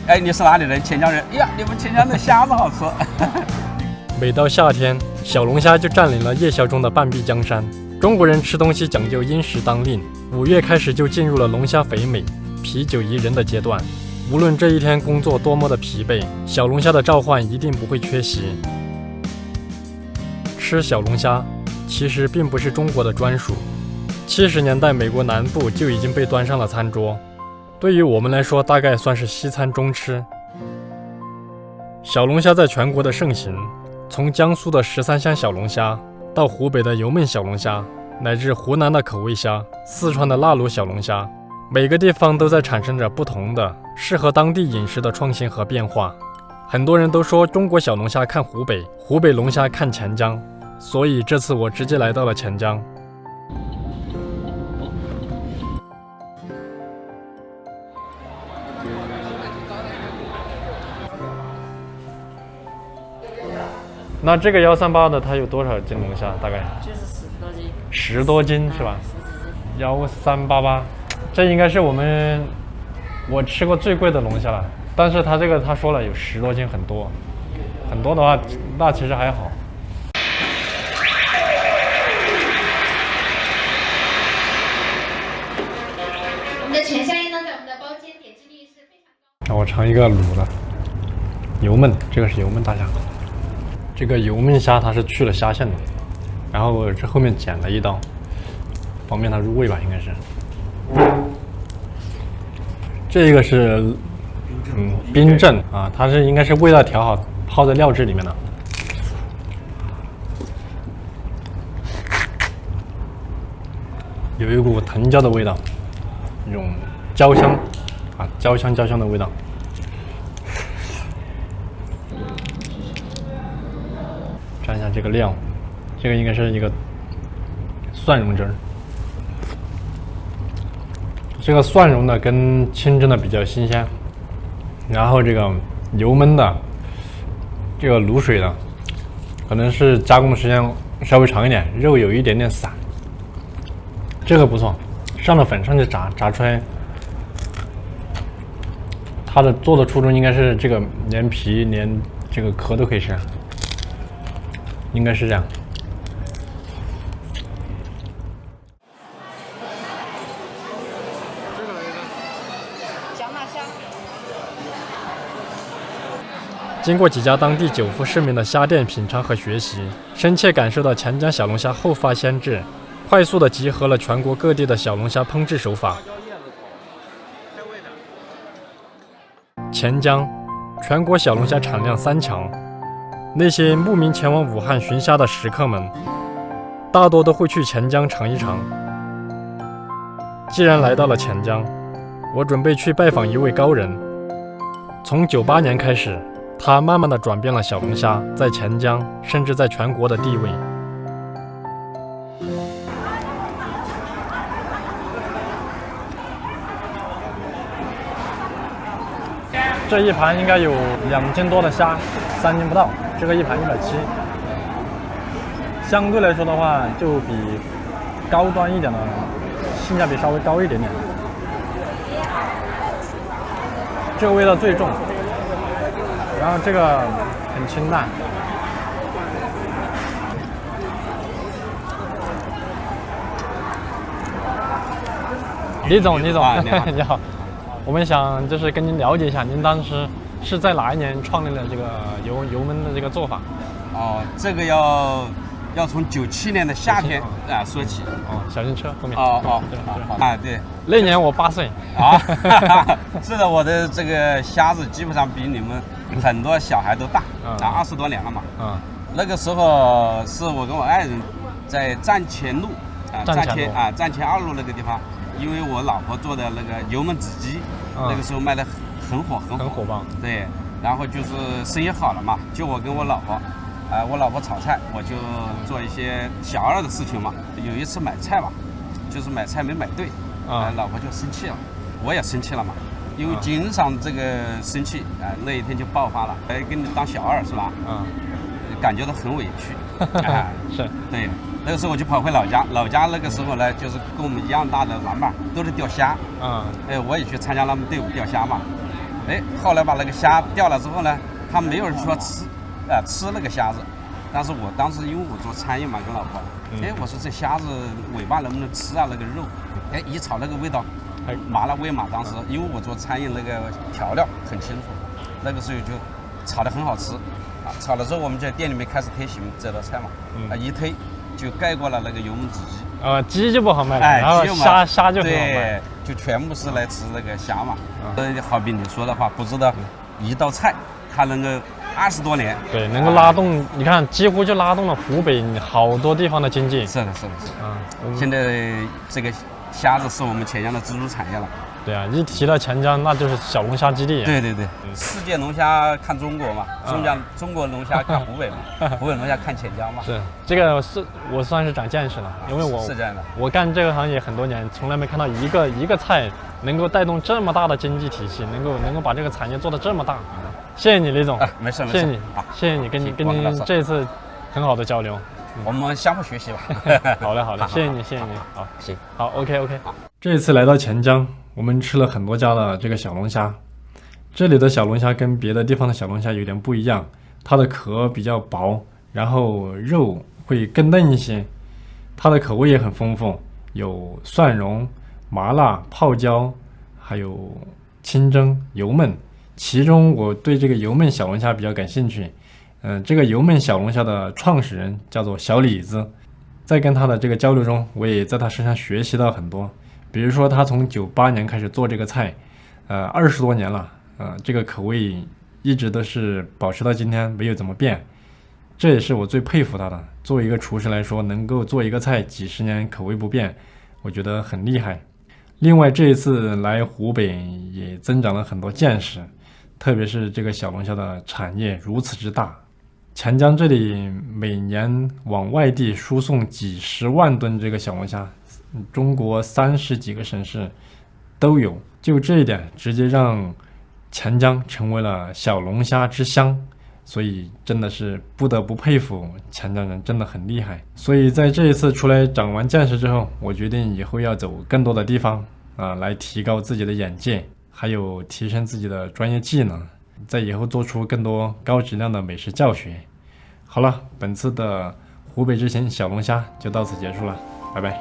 哎，你是哪里人？钱江人。哎呀，你们钱江的虾子好吃。每到夏天，小龙虾就占领了夜宵中的半壁江山。中国人吃东西讲究因时当令，5月开始就进入了龙虾肥美、啤酒宜人的阶段。无论这一天工作多么的疲惫，小龙虾的召唤一定不会缺席。吃小龙虾其实并不是中国的专属，70年代美国南部就已经被端上了餐桌。对于我们来说，大概算是西餐中吃。小龙虾在全国的盛行，从江苏的13香小龙虾，到湖北的油焖小龙虾，乃至湖南的口味虾、四川的辣卤小龙虾，每个地方都在产生着不同的适合当地饮食的创新和变化。很多人都说中国小龙虾看湖北，湖北龙虾看钱江，所以这次我直接来到了钱江。那这个138的它有多少斤龙虾？大概就是10多斤，10多斤是吧？1388，这应该是我吃过最贵的龙虾了。但是它这个他说了有10多斤，很多的话，那其实还好。我们的全香烟呢，在我们的包间点击率是非常高。让我尝一个卤的油焖，这个是油焖大虾。这个油焖虾它是去了虾线的，然后这后面剪了一刀，方便它入味吧，应该是。这个是冰镇啊，它是应该是味道调好，泡在料汁里面的。有一股藤椒的味道，一种焦香啊，焦香的味道。蘸一下这个料，这个应该是一个蒜蓉汁儿。这个蒜蓉的跟清蒸的比较新鲜，然后这个油焖的，这个卤水的，可能是加工的时间稍微长一点，肉有一点点散。这个不错，上了粉上去炸出来，它的做的初衷应该是这个连皮连这个壳都可以吃。应该是这样。小马虾。经过几家当地久负盛名的虾店品尝和学习，深切感受到钱江小龙虾后发先至，快速地集合了全国各地的小龙虾烹制手法。钱江，全国小龙虾产量3强。那些慕名前往武汉寻虾的食客们，大多都会去钱江尝一尝。既然来到了钱江，我准备去拜访一位高人。从98年开始，他慢慢地转变了小龙虾在钱江甚至在全国的地位。这一盘应该有2斤多的虾，3斤不到。这个一盘170，相对来说的话，就比高端一点的性价比稍微高一点点。这个味道最重，然后这个很清淡。李总，你好，你好。我们想就是跟您了解一下，您当时是在哪一年创立了这个油焖的这个做法？哦，这个要从97年的夏天说起。哦，小心车后面。对。那年我8岁。啊，是的，我的这个虾子基本上比你们很多小孩都大，20多年了嘛。那个时候是我跟我爱人在站前路站前2路那个地方。因为我老婆做的那个油焖子鸡，那个时候卖的很火爆。对，然后就是生意好了嘛，就我跟我老婆，我老婆炒菜，我就做一些小二的事情嘛。有一次买菜吧，就是买菜没买对，老婆就生气了，我也生气了嘛，因为经常这个生气，那一天就爆发了，给你当小二是吧？感觉到很委屈。是，对。那个时候我就跑回老家那个时候呢，就是跟我们一样大的老板都是钓虾，我也去参加他们队伍钓虾嘛，后来把那个虾钓了之后呢，他没有人说吃那个虾子，但是我当时因为我做餐饮嘛，跟老婆，我说这虾子尾巴能不能吃啊？那个肉，一炒那个味道，麻辣味嘛。当时因为我做餐饮，那个调料很清楚，那个时候就炒得很好吃啊。炒了之后，我们在店里面开始推行这道菜嘛，一推就盖过了那个油焖子鸡。鸡就不好卖了，然后虾就很好卖，就全部是来吃那个虾嘛。好比你说的话，不知道一道菜它能够20多年，对，能够拉动，你看几乎就拉动了湖北好多地方的经济。是的。现在这个虾子是我们黔江的支柱产业了。对啊，一提到黔江，那就是小龙虾基地。对，世界龙虾看中国嘛，中国龙虾看湖北嘛，湖北龙虾看黔江嘛。是这个我算是长见识了，因为是这样的，我干这个行业很多年，从来没看到一个菜能够带动这么大的经济体系，能够把这个产业做得这么大。谢谢你，李总。没事，谢谢你，谢谢你，跟您这次很好的交流。我们相互学习吧。好嘞，谢谢你。好，行，好 ，OK。这次来到黔江，我们吃了很多家的这个小龙虾。这里的小龙虾跟别的地方的小龙虾有点不一样，它的壳比较薄，然后肉会更嫩一些。它的口味也很丰富，有蒜蓉、麻辣、泡椒，还有清蒸、油焖。其中我对这个油焖小龙虾比较感兴趣。这个油焖小龙虾的创始人叫做小李子，在跟他的这个交流中，我也在他身上学习到很多。比如说，他从98年开始做这个菜，20多年了，这个口味一直都是保持到今天，没有怎么变。这也是我最佩服他的。作为一个厨师来说，能够做一个菜几十年口味不变，我觉得很厉害。另外，这一次来湖北也增长了很多见识，特别是这个小龙虾的产业如此之大。黔江这里每年往外地输送几十万吨这个小龙虾，中国30几个省市都有。就这一点，直接让黔江成为了小龙虾之乡。所以真的是不得不佩服黔江人，真的很厉害。所以在这一次出来长完见识之后，我决定以后要走更多的地方来提高自己的眼界，还有提升自己的专业技能，在以后做出更多高质量的美食教学。好了，本次的湖北之行小龙虾就到此结束了，拜拜。